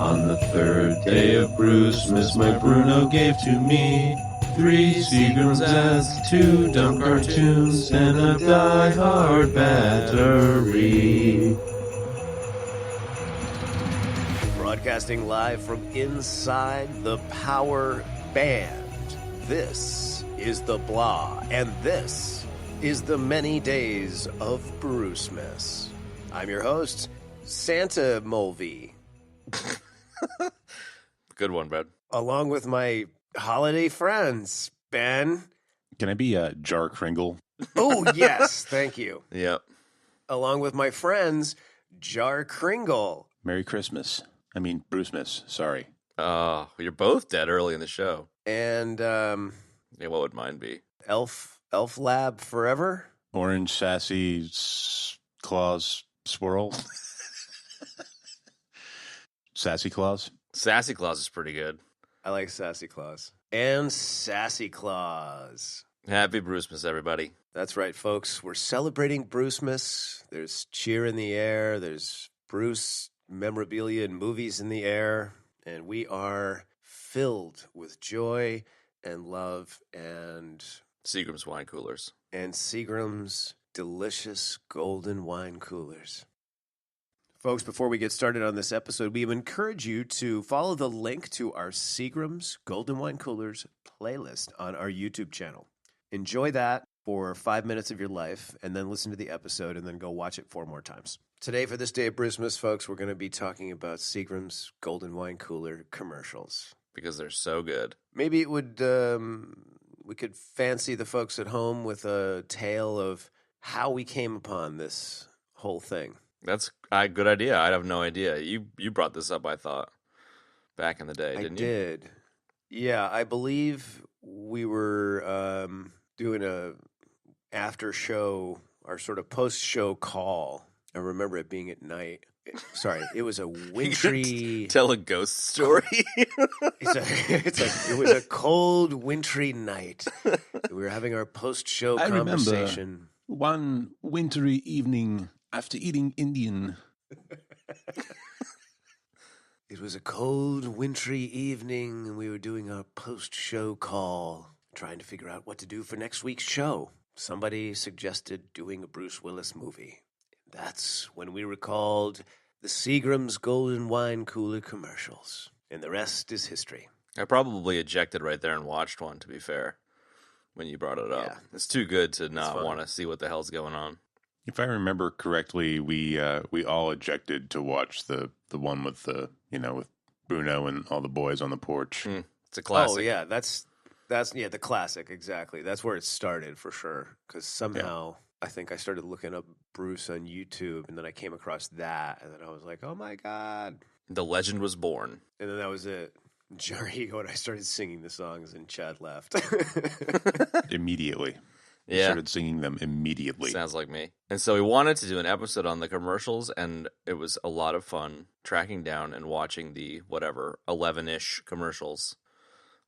On the third day of Brucemas, my Bruno gave to me 3 Seagrams as 2 dumb cartoons and a die-hard battery. Broadcasting live from inside the Power Band. This is the Blah, and this is the Many Days of Brucemas. I'm your host, Santa Mulvey. Good one, Brad. Along with my holiday friends, Ben. Can I be a Jar Kringle? Oh, yes, thank you. Yep. Along with my friends, Jar Kringle. Merry Christmas. I mean, Brucemas, sorry. Oh, you're both dead early in the show. And Yeah, what would mine be? Elf Lab Forever. Orange Sassy Claus Swirl. Sassy Claus. Sassy Claus is pretty good. I like Sassy Claus. And Sassy Claus. Happy Brucemas, everybody. That's right, folks. We're celebrating Brucemas. There's cheer in the air. There's Bruce memorabilia and movies in the air. And we are filled with joy and love and Seagrams wine coolers. And Seagram's delicious golden wine coolers. Folks, before we get started on this episode, we encourage you to follow the link to our Seagram's Golden Wine Coolers playlist on our YouTube channel. Enjoy that for 5 minutes of your life, and then listen to the episode, and then go watch it 4 more times. Today, for this day of Brucemas, folks, we're going to be talking about Seagram's Golden Wine Cooler commercials. Because they're so good. Maybe it would, we could fancy the folks at home with a tale of how we came upon this whole thing. That's a good idea. I have no idea. You brought this up, I thought, back in the day, didn't you? I did. Yeah, I believe we were doing a after show, our sort of post-show call. I remember it being at night. Sorry, it was a wintry... Tell a ghost story? It was a cold, wintry night. We were having our post-show conversation. Remember one wintry evening after eating Indian. It was a cold, wintry evening, and we were doing our post-show call, trying to figure out what to do for next week's show. Somebody suggested doing a Bruce Willis movie. That's when we recalled the Seagram's Golden Wine Cooler commercials. And the rest is history. I probably ejected right there and watched one, to be fair, when you brought it up. Yeah. It's too good to not want to see what the hell's going on. If I remember correctly, we all ejected to watch the one with with Bruno and all the boys on the porch. It's a classic. Oh yeah, that's the classic, exactly. That's where it started for sure. Because somehow I think I started looking up Bruce on YouTube, and then I came across that, and then I was like, oh my god, The legend was born. and then that was it. Jar Ego, and I started singing the songs, and Chad left. Immediately. We Yeah. started singing them immediately. Sounds like me. And so we wanted to do an episode on the commercials, and it was a lot of fun tracking down and watching the, 11-ish commercials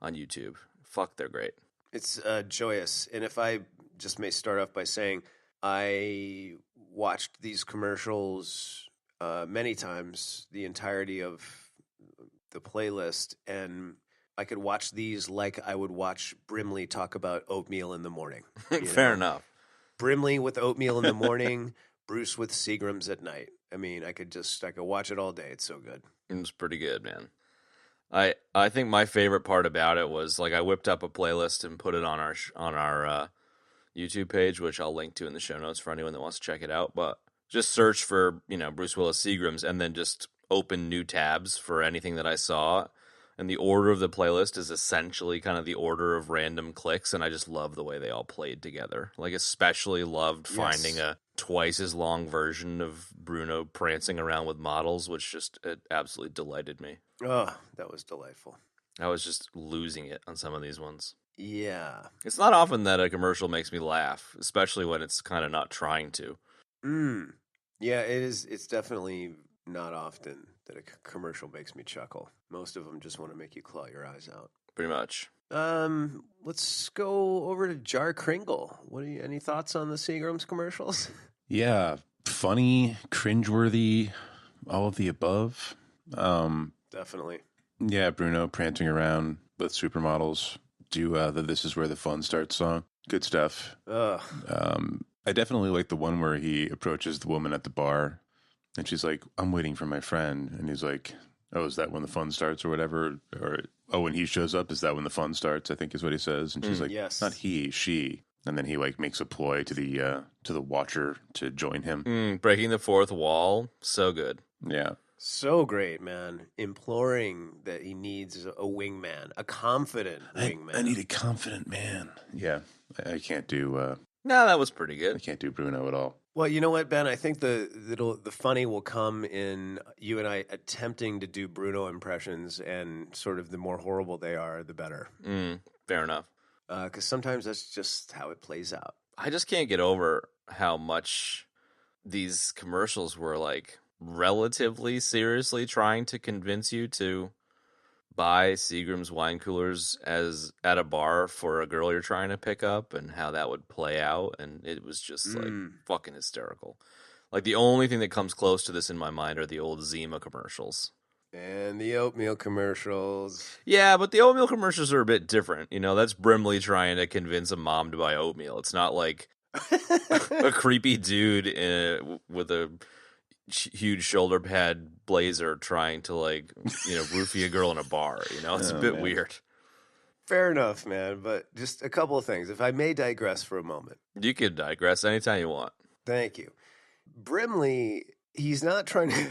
on YouTube. Fuck, they're great. It's joyous. And if I just may start off by saying, I watched these commercials many times, the entirety of the playlist, and I could watch these like I would watch Brimley talk about oatmeal in the morning. Fair enough. Brimley with oatmeal in the morning, Bruce with Seagrams at night. I mean, I could watch it all day. It's so good. It was pretty good, man. I think my favorite part about it was, I whipped up a playlist and put it on our YouTube page, which I'll link to in the show notes for anyone that wants to check it out. But just search for, Bruce Willis Seagrams, and then just open new tabs for anything that I saw. And the order of the playlist is essentially kind of the order of random clicks, and I just love the way they all played together. Especially loved finding a twice as long version of Bruno prancing around with models, which it absolutely delighted me. Oh, that was delightful. I was just losing it on some of these ones. Yeah. It's not often that a commercial makes me laugh, especially when it's kind of not trying to. Yeah, it is. It's definitely not often that a commercial makes me chuckle. Most of them just want to make you claw your eyes out. Pretty much. Let's go over to Jar Kringle. Any thoughts on the Seagrams commercials? Yeah, funny, cringeworthy, all of the above. Definitely. Yeah, Bruno prancing around with supermodels. Do the "This Is Where the Fun Starts" song. Good stuff. Ugh. I definitely like the one where he approaches the woman at the bar, and she's like, "I'm waiting for my friend," and he's like, "Oh, is that when the fun starts or whatever?" Or, "Oh, when he shows up, is that when the fun starts?" I think is what he says, and she's like, yes. "Not he, she." And then he like makes a ploy to the watcher to join him. Breaking the fourth wall. So good. Yeah. So great, man. Imploring that he needs a wingman, a confident wingman. I need a confident man. Yeah. I can't do No, that was pretty I good. can't do Bruno at all. Well, you know what, Ben? I think the funny will come in you and I attempting to do Bruno impressions, and sort of the more horrible they are, the better. Fair enough. Because sometimes that's just how it plays out. I just can't get over how much these commercials were like relatively seriously trying to convince you to buy Seagrams wine coolers as at a bar for a girl you're trying to pick up, and how that would play out, and it was just like fucking hysterical. Like the only thing that comes close to this in my mind are the old Zima commercials. And the oatmeal commercials. Yeah, but the oatmeal commercials are a bit different. You know, that's Brimley trying to convince a mom to buy oatmeal. It's not like a creepy dude with a huge shoulder pad blazer trying to, like, you know, roofie a girl in a bar. You know, it's a bit weird. Fair enough, man. But just a couple of things. If I may digress for a moment. You can digress anytime you want. Thank you. Brimley, he's not trying to...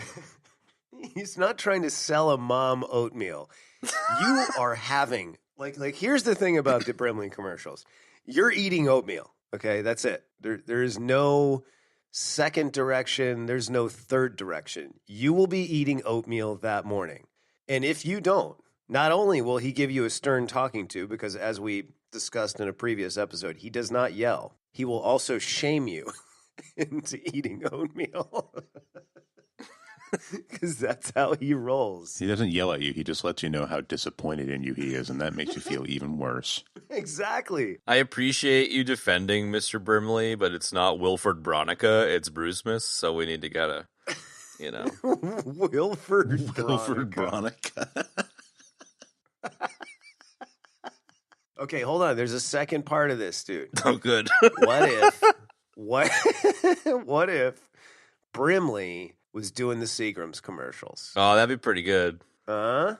He's not trying to sell a mom oatmeal. You are having like here's the thing about the Brimley commercials. You're eating oatmeal. Okay, that's it. There is no second direction. There's no third direction. You will be eating oatmeal that morning. And if you don't, not only will he give you a stern talking to, because as we discussed in a previous episode, he does not yell. He will also shame you into eating oatmeal. Because that's how he rolls. He doesn't yell at you. He just lets you know how disappointed in you he is, and that makes you feel even worse. Exactly. I appreciate you defending Mr. Brimley, but it's not Wilford Bronica, it's Brucemas, so we need to gotta, you know. Wilford Bronica. Okay, hold on. There's a second part of this, dude. Oh, good. What if Brimley was doing the Seagrams commercials? Oh, that'd be pretty good. That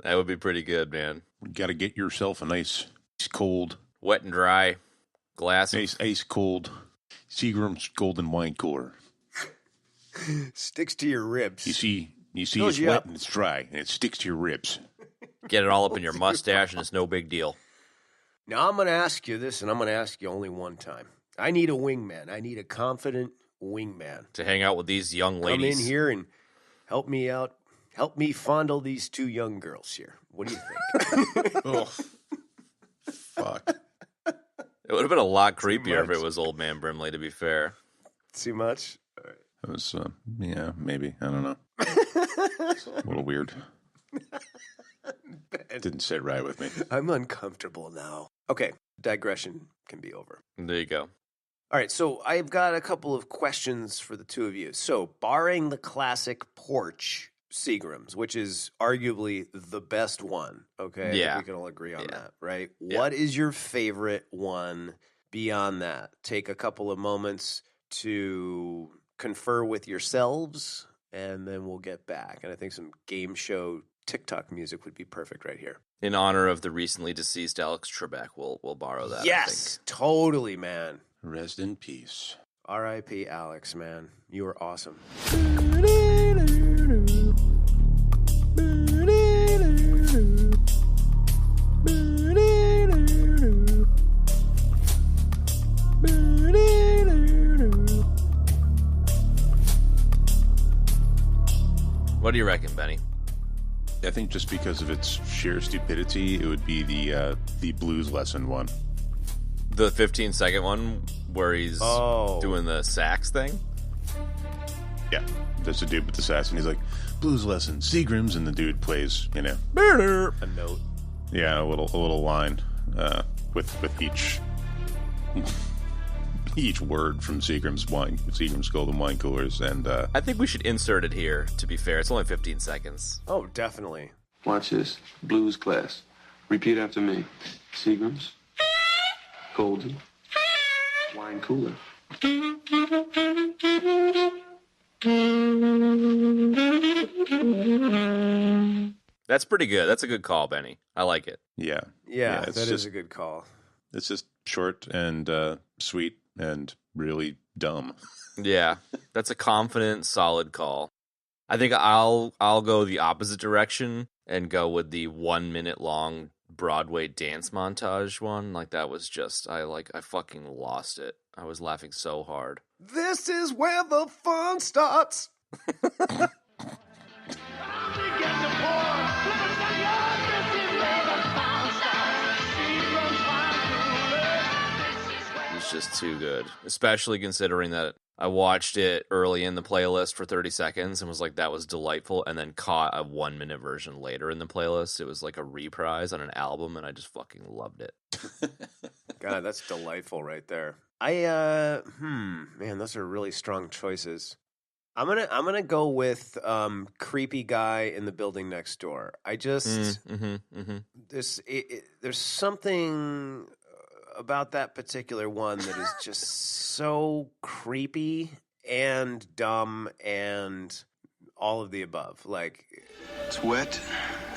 would be pretty good, man. You got to get yourself a nice cold, wet and dry glass. Ice cold Seagram's golden wine cooler. Sticks to your ribs. You see it's wet and it's dry, and it sticks to your ribs. Get it all up in your mustache, and it's no big deal. Now, I'm going to ask you this, and I'm going to ask you only one time. I need a wingman. I need a confident wingman to hang out with these young ladies. Come in here and help me out. Help me fondle these two young girls here. What do you think? Oh, fuck. It would have been a lot creepier if it was old man Brimley, to be fair. Too much? All right. It was, yeah, maybe. I don't know. It's a little weird. It didn't sit right with me. I'm uncomfortable now. Okay, digression can be over. There you go. All right, so I've got a couple of questions for the two of you. So, barring the classic porch Seagrams, which is arguably the best one, okay? Yeah. We can all agree on that, right? Yeah. What is your favorite one beyond that? Take a couple of moments to confer with yourselves, and then we'll get back. And I think some game show TikTok music would be perfect right here. In honor of the recently deceased Alex Trebek, we'll borrow that. Yes, totally, man. Rest in peace. R.I.P. Alex, man. You were awesome. What do you reckon, Benny? I think just because of its sheer stupidity, it would be the blues lesson one. The 15-second one where he's doing the sax thing? Yeah. There's a dude with the sax, and he's like, blues lesson, Seagrams, and the dude plays, you know, a note. Yeah, a little line with each each word from Seagrams Golden Wine Coolers, and I think we should insert it here, to be fair. It's only 15 seconds. Oh, definitely. Watch this. Blues class. Repeat after me. Seagrams. Golden. Wine cooler. That's pretty good. That's a good call, Benny. I like it. yeah. Yeah, it's that is just- a good call. It's just short and sweet and really dumb. Yeah, that's a confident, solid call. I think I'll go the opposite direction and go with the 1 minute long Broadway dance montage one. Like that was just I fucking lost it. I was laughing so hard. This is where the fun starts. It was just too good, especially considering that I watched it early in the playlist for 30 seconds and was like, that was delightful, and then caught a 1 minute version later in the playlist. It was like a reprise on an album, and I just fucking loved it. God, that's delightful right there. Man, those are really strong choices. I'm gonna go with creepy guy in the building next door. I just there's something about that particular one that is just so creepy and dumb and all of the above. Like, It's wet,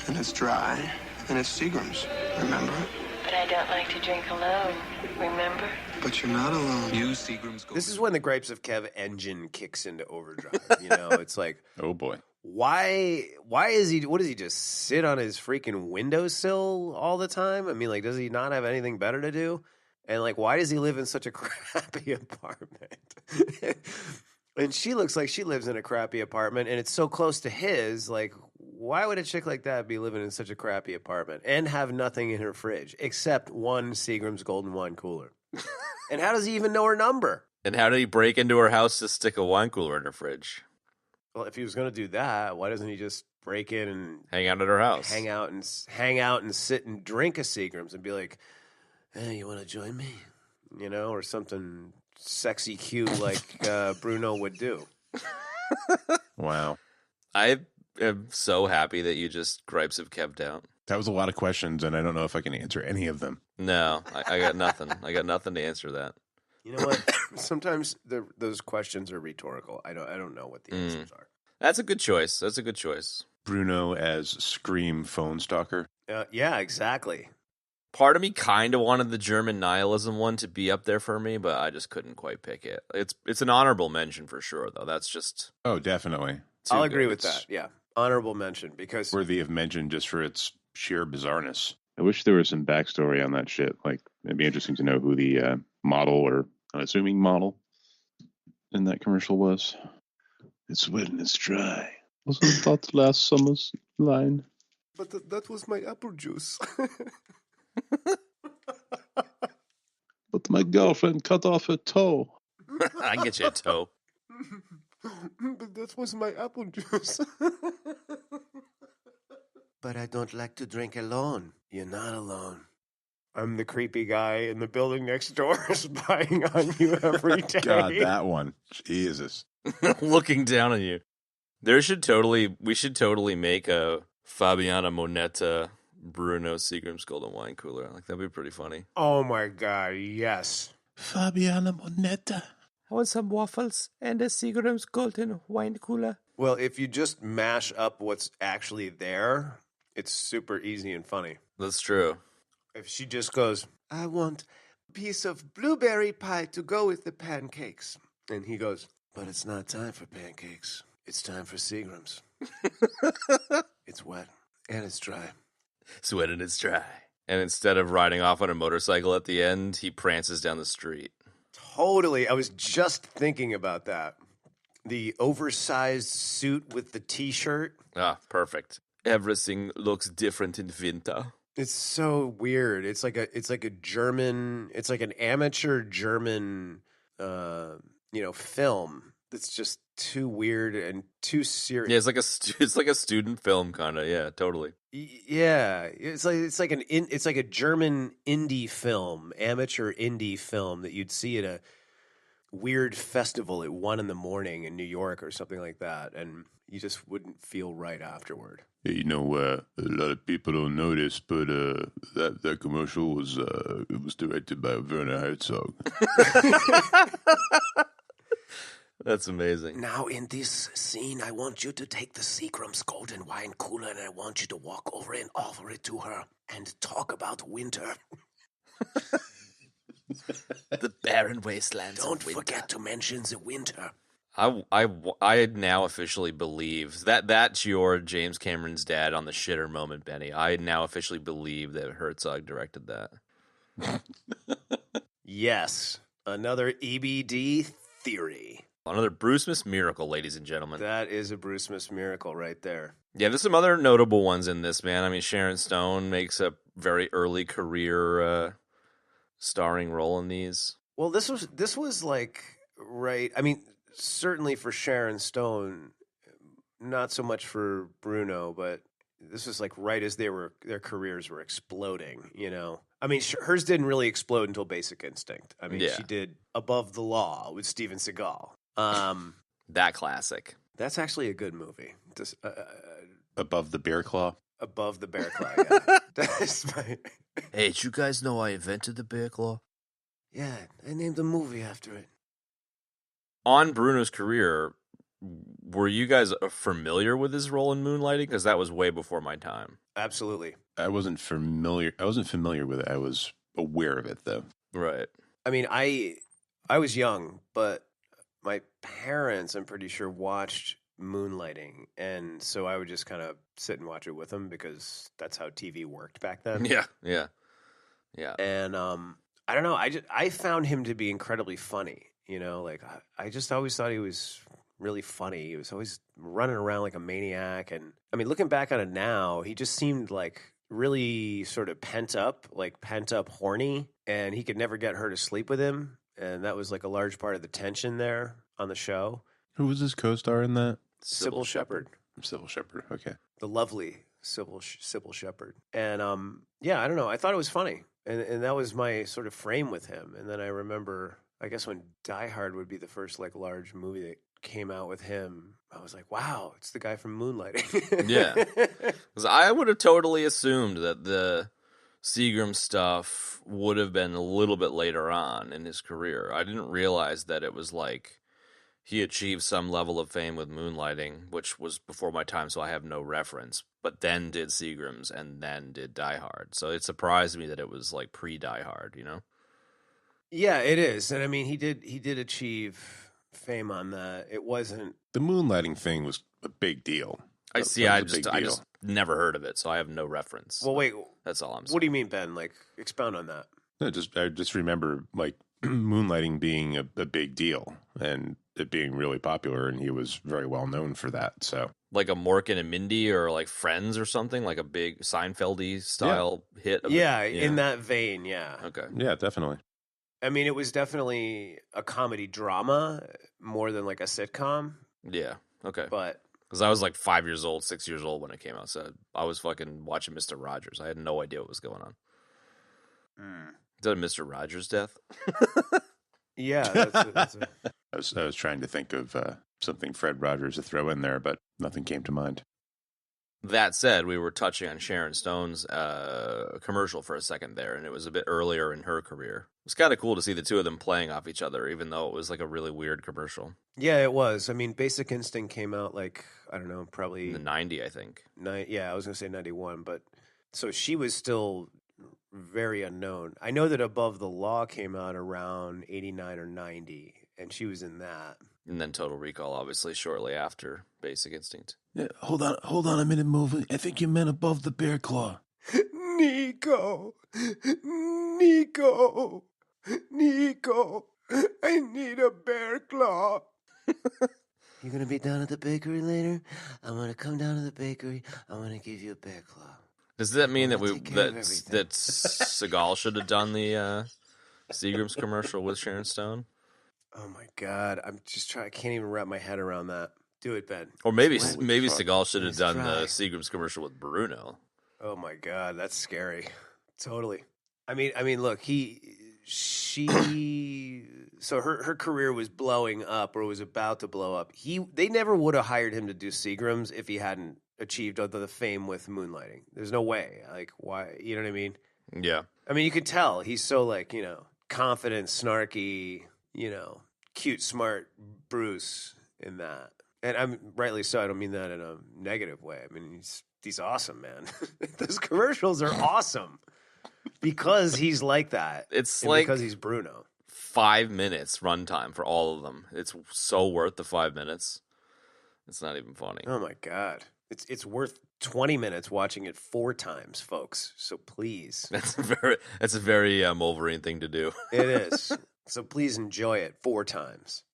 and it's dry, and it's Seagrams. Remember? But I don't like to drink alone, remember? But you're not alone. You Seagrams. this is when the Grapes of Kev engine kicks into overdrive. You know, it's like, Oh boy. why is he, what does he just sit on his freaking windowsill all the time? I mean, like, does he not have anything better to do? And like, why does he live in such a crappy apartment? And she looks like she lives in a crappy apartment, and it's so close to his. Like, why would a chick like that be living in such a crappy apartment and have nothing in her fridge except one Seagram's Golden Wine Cooler? And how does he even know her number? And how did he break into her house to stick a wine cooler in her fridge? Well, if he was going to do that, why doesn't he just break in and Hang out at her house. hang out and sit and drink a Seagram's and be like, "Hey, you want to join me?" You know, or something sexy, cute like Bruno would do. Wow. I am so happy that you just gripes of Kev out. That was a lot of questions, and I don't know if I can answer any of them. No, I got nothing. I got nothing to answer that. You know what? Sometimes those questions are rhetorical. I don't know what the answers are. That's a good choice. That's a good choice. Bruno as Scream phone stalker. Yeah, exactly. Part of me kind of wanted the German nihilism one to be up there for me, but I just couldn't quite pick it. It's an honorable mention for sure, though. That's just Oh, definitely. too I'll agree good. with that. Yeah, honorable mention because Worthy of mention just for its sheer bizarreness. I wish there was some backstory on that shit. Like, it'd be interesting to know who the model or unassuming model in that commercial was. It's wet and it's dry. Wasn't that last summer's line? but that was my apple juice. But my girlfriend cut off her toe. I get you a toe. But that was my apple juice. But I don't like to drink alone. You're not alone. I'm the creepy guy in the building next door spying on you every day. God, that one. Jesus. Looking down on you. We should totally make a Fabiana Moneta Bruno Seagram's Golden Wine Cooler. Like, that'd be pretty funny. Oh my God, yes. Fabiana Moneta. I want some waffles and a Seagram's Golden Wine Cooler. Well, if you just mash up what's actually there, it's super easy and funny. That's true. If she just goes, I want a piece of blueberry pie to go with the pancakes. And he goes, but it's not time for pancakes. It's time for Seagrams. It's wet and it's dry. It's wet and it's dry. And instead of riding off on a motorcycle at the end, he prances down the street. Totally. I was just thinking about that. The oversized suit with the T-shirt. Ah, perfect. Everything looks different in winter. It's so weird. It's like a German. It's like an amateur German, film. That's just too weird and too serious. Yeah, it's like a student film kind of. Yeah, totally. Yeah, it's like a German indie film, amateur indie film that you'd see at weird festival at 1 a.m. in New York or something like that, and you just wouldn't feel right afterward. Yeah, you know, a lot of people don't know this, but that commercial was it was directed by Werner Herzog. That's amazing. Now, in this scene, I want you to take the Seagrams golden wine cooler, and I want you to walk over and offer it to her and talk about winter. The barren wastelands. Don't forget to mention the winter. I now officially believe that's your James Cameron's dad on the shitter moment, Benny. I now officially believe that Herzog directed that. Yes, another EBD theory. Another Brucemas miracle, ladies and gentlemen. That is a Brucemas miracle right there. Yeah, there's some other notable ones in this, man. I mean, Sharon Stone makes a very early career starring role in these. Well, this was like right. I mean, certainly for Sharon Stone, not so much for Bruno, but this was like right as their careers were exploding. You know, I mean, hers didn't really explode until Basic Instinct. I mean, she did Above the Law with Steven Seagal. That classic. That's actually a good movie. Above the Bear Claw. Above the Bear Claw. Yeah. That's my. Hey, did you guys know I invented the bear claw? Yeah, I named a movie after it. On Bruno's career, were you guys familiar with his role in Moonlighting? Because that was way before my time. Absolutely. I wasn't familiar with it. I was aware of it, though. Right. I mean, I was young, but my parents, I'm pretty sure, watched Moonlighting, and so I would just kind of sit and watch it with them because that's how TV worked back then. Yeah. And I don't know. I found him to be incredibly funny. You know, like I just always thought he was really funny. He was always running around like a maniac, and I mean, looking back on it now, he just seemed like really sort of pent up, horny, and he could never get her to sleep with him. And that was like a large part of the tension there on the show. Who was his co-star in that? Sybil Shepherd. Sybil Shepherd, okay. The lovely Sybil Shepherd. And I don't know. I thought it was funny. And that was my sort of frame with him. And then I remember, I guess when Die Hard would be the first like large movie that came out with him, I was like, wow, it's the guy from Moonlighting. Yeah. Because I would have totally assumed that the Seagram stuff would have been a little bit later on in his career. I didn't realize that it was like he achieved some level of fame with Moonlighting, which was before my time, so I have no reference, but then did Seagrams and then did Die Hard. So it surprised me that it was like pre-Die Hard, you know? Yeah, it is. And I mean, he did achieve fame on that. It wasn't... The Moonlighting thing was a big deal. I just never heard of it, so I have no reference. Well, wait. That's all I'm saying. What do you mean, Ben? Like, expound on that. No, I just remember like Moonlighting being a big deal and it being really popular, and he was very well known for that. So, like a Mork and Mindy, or like Friends, or something like a big Seinfeldy style hit. In that vein. Yeah. Okay. Yeah, definitely. I mean, it was definitely a comedy drama more than like a sitcom. Yeah. Okay. But because I was like 5 years old, 6 years old when it came out, so I was fucking watching Mr. Rogers. I had no idea what was going on. Is that a Mr. Rogers death? Yeah, that's I was trying to think of something Fred Rogers to throw in there, but nothing came to mind. That said, we were touching on Sharon Stone's commercial for a second there, and it was a bit earlier in her career. It was kind of cool to see the two of them playing off each other, even though it was like a really weird commercial. Yeah, it was. I mean, Basic Instinct came out like, I don't know, probably... In the 90, I think. Yeah, I was going to say 91, but... So she was still very unknown. I know that Above the Law came out around 89 or 90, and she was in that. And then Total Recall, obviously, shortly after Basic Instinct. Yeah, hold on a minute, movie. I think you meant Above the Bear Claw. Nico, I need a bear claw. You gonna be down at the bakery later? I'm gonna come down to the bakery. I'm gonna give you a bear claw. Does that mean that Seagal should have done the Seagrams commercial with Sharon Stone? Oh my God, I'm just trying. I can't even wrap my head around that. Do it, Ben. Or maybe Seagal should have done the Seagrams commercial with Bruno. Oh my God, that's scary. Totally. I mean, look, she so her career was blowing up or was about to blow up. They never would have hired him to do Seagrams if he hadn't achieved the fame with Moonlighting. There's no way. Like, why? You know what I mean? Yeah. I mean, you can tell he's so, like, you know, confident, snarky, you know, cute, smart Bruce in that. And I'm rightly so. I don't mean that in a negative way. I mean, he's awesome, man. Those commercials are awesome because he's like that. It's and like because he's Bruno. 5 minutes runtime for all of them. It's so worth the 5 minutes. It's not even funny. Oh my God. It's worth 20 minutes watching it 4 times, folks. So please. That's a very Wolverine thing to do. It is. So please enjoy it 4 times.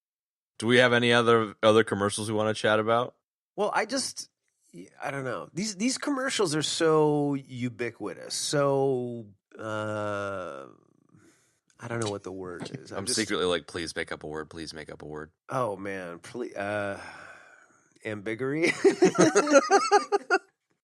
Do we have any other commercials we want to chat about? Well, I don't know. These commercials are so ubiquitous. So I don't know what the word is. I'm secretly like, please make up a word. Please make up a word. Oh man, please. Ambiguity.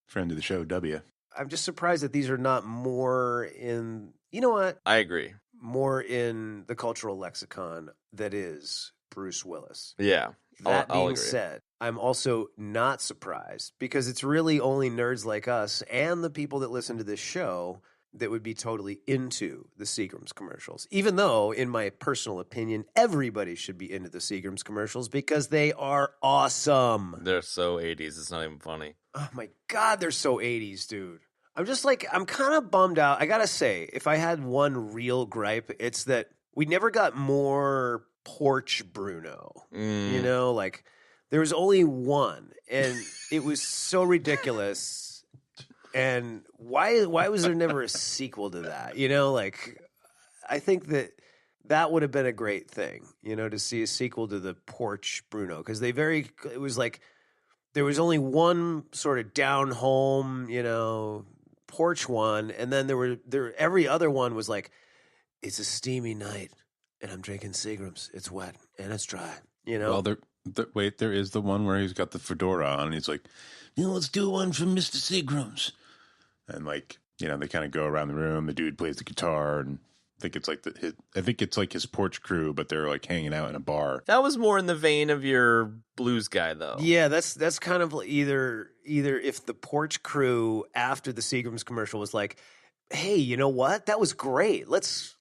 Friend of the show, W. I'm just surprised that these are not more in. You know what? I agree. More in the cultural lexicon that is Bruce Willis. Yeah. That I'll being agree. said, I'm also not surprised because it's really only nerds like us and the people that listen to this show that would be totally into the Seagrams commercials. Even though, in my personal opinion, everybody should be into the Seagrams commercials because they are awesome. They're so 80s. It's not even funny. Oh my God, they're so 80s, dude. I'm kind of bummed out. I gotta say, if I had one real gripe, it's that we never got more porch Bruno. You know, like there was only one and it was so ridiculous. And why was there never a sequel to that? You know, like I think that would have been a great thing, you know, to see a sequel to the porch Bruno because it was like there was only one sort of down home, you know, porch one, and then every other one was like, it's a steamy night and I'm drinking Seagrams. It's wet and it's dry, you know. Well, there is the one where he's got the fedora on and he's like, you know, let's do one from Mr. Seagrams. And like, you know, they kind of go around the room. The dude plays the guitar, and I think it's like his porch crew, but they're like hanging out in a bar. That was more in the vein of your blues guy, though. Yeah, that's kind of either if the porch crew after the Seagrams commercial was like, hey, you know what? That was great. Let's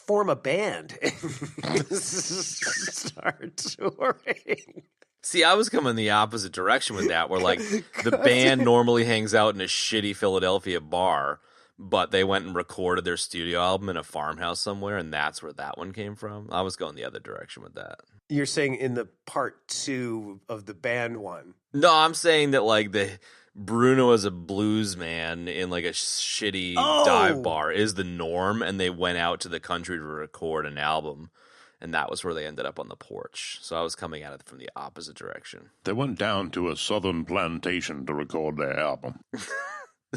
form a band and start touring. See, I was coming the opposite direction with that, where like the band normally hangs out in a shitty Philadelphia bar, but they went and recorded their studio album in a farmhouse somewhere, and that's where that one came from. I was going the other direction with that. You're saying in the part 2 of the band one. No, I'm saying that like the Bruno as a blues man in like a shitty dive bar is the norm, and they went out to the country to record an album. And that was where they ended up on the porch. So I was coming at it from the opposite direction. They went down to a southern plantation to record their album.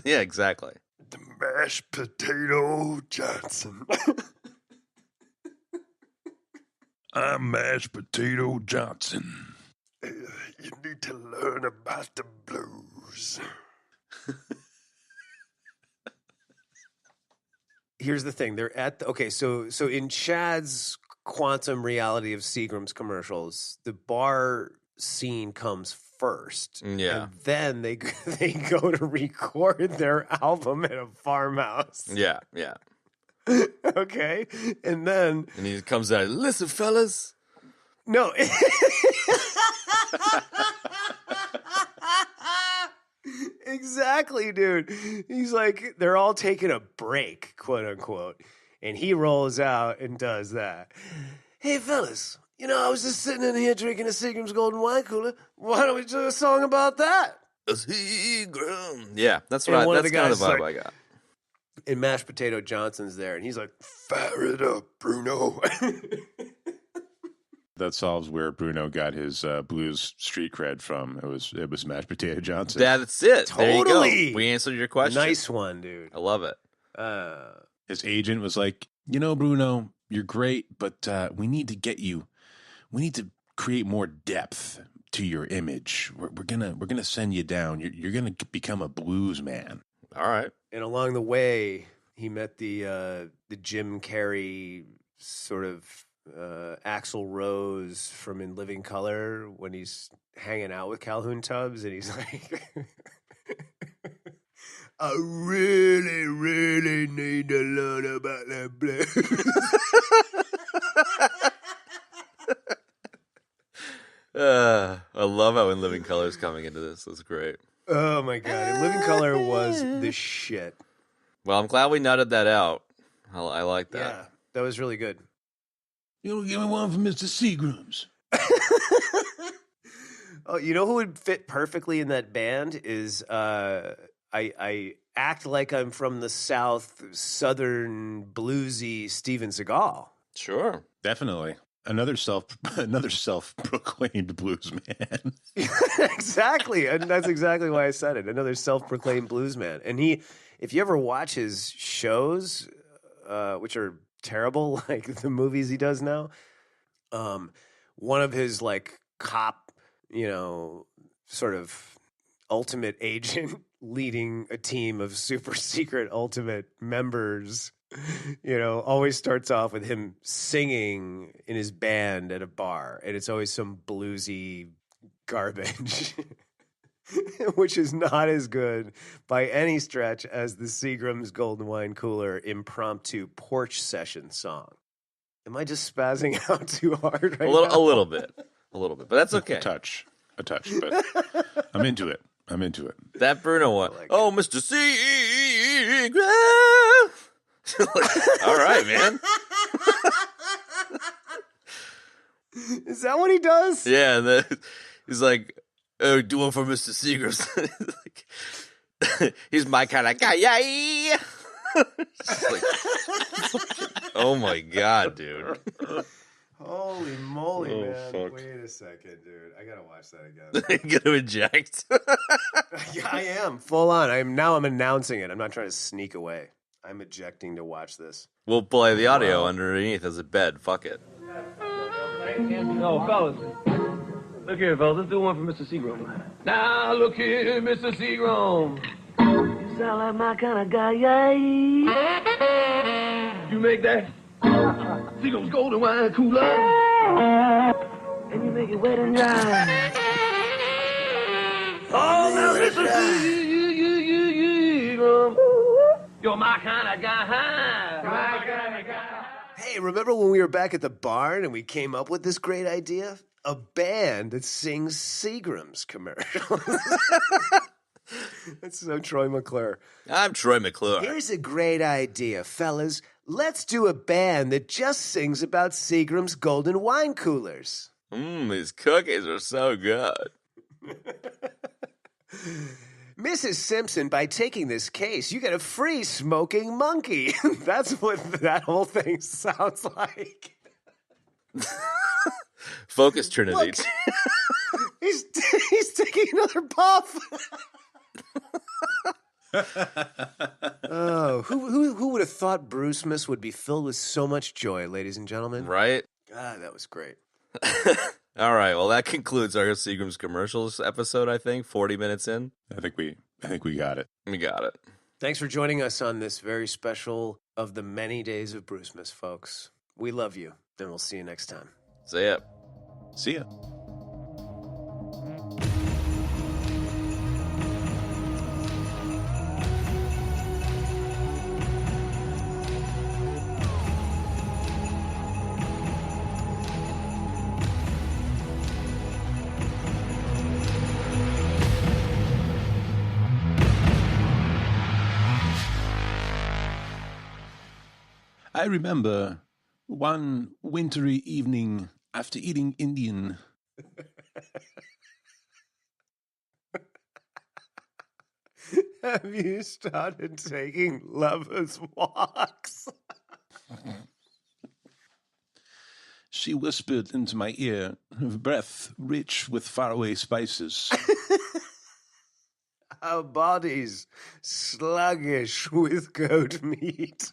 Yeah, exactly. The mashed potato Johnson. I'm Mashed Potato Johnson. You need to learn about the blues. Here's the thing. They're at so in Chad's quantum reality of Seagrams commercials, the bar scene comes first. Yeah. And then they go to record their album at a farmhouse. Yeah, yeah. Okay. And then he comes out, listen, fellas. No. Exactly, dude. He's like, they're all taking a break, quote unquote. And he rolls out and does that. Hey, fellas, you know, I was just sitting in here drinking a Seagrams golden wine cooler. Why don't we do a song about that? Yeah, that's right. That's kind of the vibe I got. And Mashed Potato Johnson's there, and he's like, fire it up, Bruno. That solves where Bruno got his blues street cred from. It was Mashed Potato Johnson. That's it. Totally. There you go. We answered your question. Nice one, dude. I love it. His agent was like, you know, Bruno, you're great, but we need to create more depth to your image. We're gonna send you down. You're gonna become a blues man. All right. And along the way, he met the Jim Carrey sort of Axl Rose from In Living Color when he's hanging out with Calhoun Tubbs and he's like, I really, really need to learn about that blues. I love how In Living Color is coming into this. That's great. Oh my God. In Living Color was the shit. Well, I'm glad we nutted that out. I like that. Yeah, that was really good. You give me one from Mr. Seagrams. Oh, you know who would fit perfectly in that band is I act like I'm from the South, Southern bluesy Steven Seagal. Sure. Definitely. Another self-proclaimed blues man. Exactly. And that's exactly why I said it. Another self-proclaimed blues man. And if you ever watch his shows, which are terrible, like the movies he does now, one of his like cop, sort of ultimate agent leading a team of super secret ultimate members, always starts off with him singing in his band at a bar, and it's always some bluesy garbage, which is not as good by any stretch as the Seagrams Golden Wine Cooler impromptu porch session song. Am I just spazzing out too hard right now? A little bit, but that's okay. A touch, but I'm into it. That Bruno one. like Oh, Mr. Seagrams. All right, man. Is that what he does? Yeah, and then he's like, "Oh, do one for Mr. Seagrams." He's my kind of guy. Yeah. Oh my God, dude. Holy moly, Oh, man. fuck. Wait a second, dude. I gotta watch that again. You gonna inject? Yeah, I am. Full on. I'm announcing it. I'm not trying to sneak away. I'm ejecting to watch this. We'll play the audio underneath as a bed. Fuck it. No, fellas. Look here, fellas. Let's do one for Mr. Seagram. Now, look here, Mr. Seagram. You sound like my kind of guy, yeah. You make that Seagram's Golden Wine Cooler. And you make it wet and dry. Oh, now, Mr. Seagram. You're my kind of guy. My kind of guy. Hey, remember when we were back at the barn and we came up with this great idea? A band that sings Seagrams commercials. That's so Troy McClure. I'm Troy McClure. Here's a great idea, fellas. Let's do a band that just sings about Seagram's Golden Wine Coolers. These cookies are so good. Mrs. Simpson, by taking this case, you get a free smoking monkey. That's what that whole thing sounds like. Focus Trinity. Look, he's taking another puff. Oh, who would have thought Brucemas would be filled with so much joy, ladies and gentlemen? Right? Ah, that was great. All right. Well, that concludes our Seagram's commercials episode, I think. 40 minutes in. I think we got it. We got it. Thanks for joining us on this very special of the many days of Brucemas, folks. We love you, and we'll see you next time. See ya. See ya. I remember one wintry evening after eating Indian. Have you started taking lovers' walks? She whispered into my ear, her breath rich with faraway spices. Our bodies sluggish with goat meat.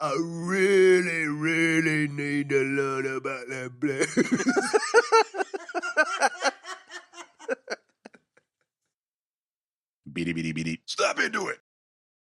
I really, really need to learn about that blues. Beady, beady, beady. Stop into it.